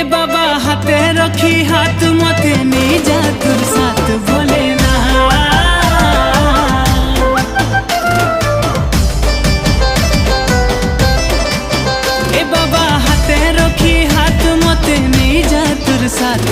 ए बाबा हाथे रखी हाथ मते नहीं जा तुर साथ बोले ना। ए बाबा हाथे रखी हाथ मते नहीं जा तुर साथ